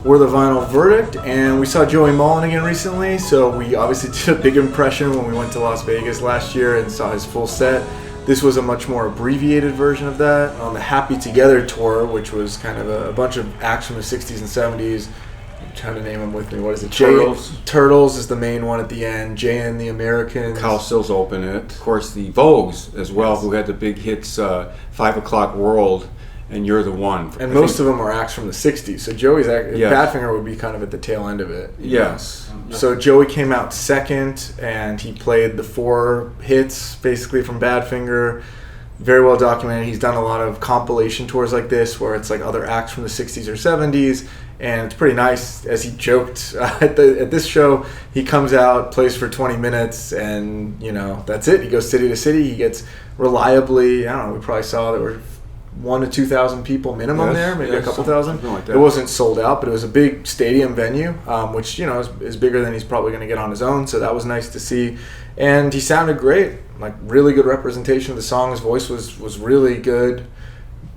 were the Vinyl Verdict, and we saw Joey Molland again recently, so we obviously did a big impression when we went to Las Vegas last year and saw his full set. This was a much more abbreviated version of that. On the Happy Together tour, which was kind of a bunch of acts from the 60s and 70s, I'm trying to name them with me. What is it? Turtles. Turtles is the main one at the end. Jay and the Americans. Kyle Stills opened it. Of course, the Vogues as well, yes, who had the big hits, 5 O'Clock World and You're the One. And most of them are acts from the 60s. So Joey's Badfinger would be kind of at the tail end of it. Yes. So Joey came out second, and he played the 4 hits, basically, from Badfinger. Very well documented. He's done a lot of compilation tours like this, where it's like other acts from the 60s or 70s, and it's pretty nice. As he joked at this show, he comes out, plays for 20 minutes, and, that's it. He goes city to city. He gets reliably, I don't know, we probably saw there were 1,000 to 2,000 people minimum there, maybe a couple thousand. Like that. It wasn't sold out, but it was a big stadium venue, which is bigger than he's probably going to get on his own. So that was nice to see, and he sounded great. Like, really good representation of the song. His voice was really good.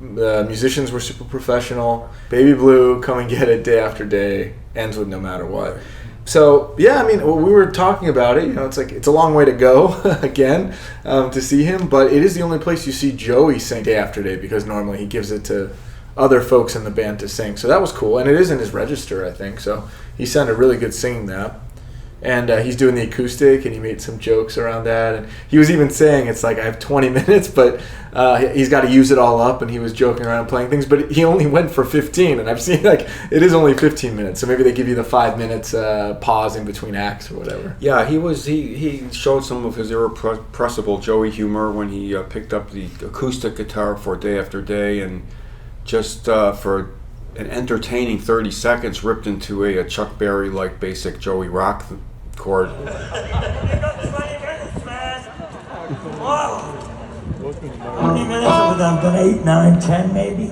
The musicians were super professional. Baby Blue, Come and Get It, Day After Day, ends with No Matter What. So, yeah, we were talking about it. It's a long way to go, again, to see him. But it is the only place you see Joey sing Day After Day, because normally he gives it to other folks in the band to sing. So that was cool. And it is in his register, I think. So he sounded really good singing that. And he's doing the acoustic, and he made some jokes around that. And he was even saying, it's like, I have 20 minutes, but he's got to use it all up. And he was joking around playing things, but he only went for 15. And I've seen, it is only 15 minutes. So maybe they give you the 5 minutes pause in between acts or whatever. Yeah, he showed some of his irrepressible Joey humor when he picked up the acoustic guitar for Day After Day, and just for an entertaining 30 seconds ripped into a Chuck Berry-like basic Joey rock chord. 20 minutes of it, I've done 8, 9, 10 maybe.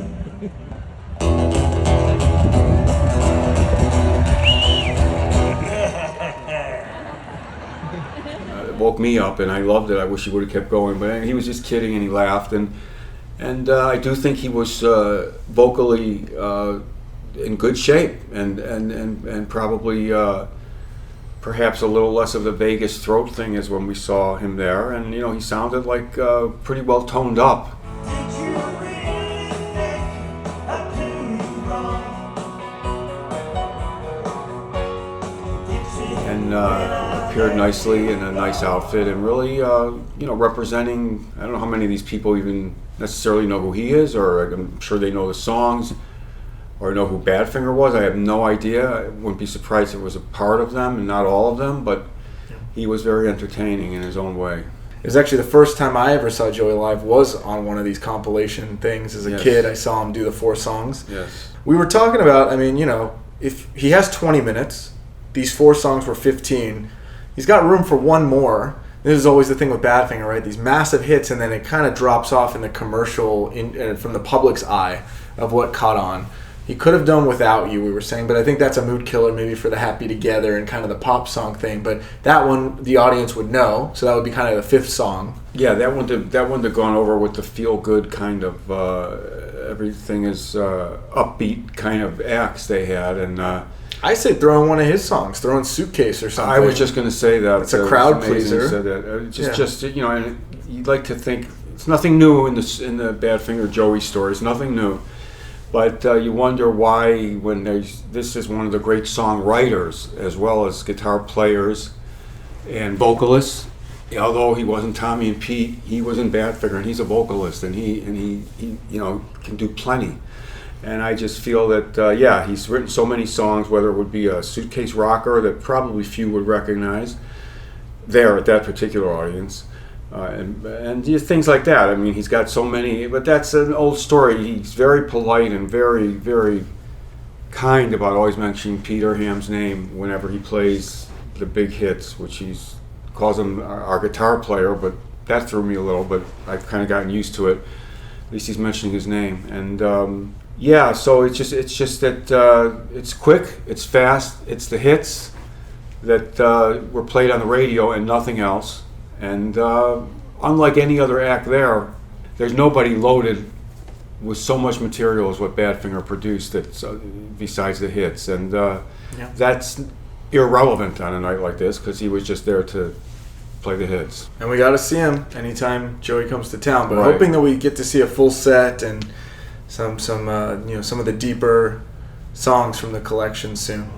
It woke me up, and I loved it. I wish he would have kept going, but he was just kidding, and he laughed, and I do think he was vocally in good shape, and probably perhaps a little less of the Vegas throat thing as when we saw him there, and he sounded like pretty well toned up. And appeared nicely in a nice outfit, and really representing. I don't know how many of these people even necessarily know who he is, or I'm sure they know the songs or know who Badfinger was. I have no idea. I wouldn't be surprised if it was a part of them and not all of them, but he was very entertaining in his own way. It was actually the first time I ever saw Joey live was on one of these compilation things. As a kid, I saw him do the 4 songs. Yes. We were talking about, if he has 20 minutes, these 4 songs were 15, he's got room for one more. This is always the thing with Badfinger, right? These massive hits, and then it kind of drops off in the commercial, from the public's eye of what caught on. He could have done Without You, we were saying, but I think that's a mood killer maybe for the Happy Together and kind of the pop song thing. But that one, the audience would know, so that would be kind of the 5th song. Yeah, that wouldn't have gone over with the feel-good kind of, everything is upbeat kind of acts they had, and I say throw in one of his songs, throw in Suitcase or something. I was just going to say that. It's a crowd pleaser. Said that. And you'd like to think it's nothing new in the Badfinger Joey story. It's nothing new, but you wonder why when this is one of the great songwriters as well as guitar players and vocalists. Although he wasn't Tommy and Pete, he was in Badfinger, and he's a vocalist, and he can do plenty. And I just feel that, he's written so many songs, whether it would be a Suitcase Rocker that probably few would recognize there at that particular audience, and just things like that. He's got so many, but that's an old story. He's very polite and very, very kind about always mentioning Peter Ham's name whenever he plays the big hits, which he calls him our guitar player, but that threw me a little, but I've kind of gotten used to it. At least he's mentioning his name, and so it's just that it's quick, it's fast, it's the hits that were played on the radio and nothing else. And unlike any other act there's nobody loaded with so much material as what Badfinger produced, that besides the hits, and that's irrelevant on a night like this because he was just there to play the hits. And we got to see him anytime Joey comes to town. But Right. hoping that we get to see a full set and some some of the deeper songs from the collection soon.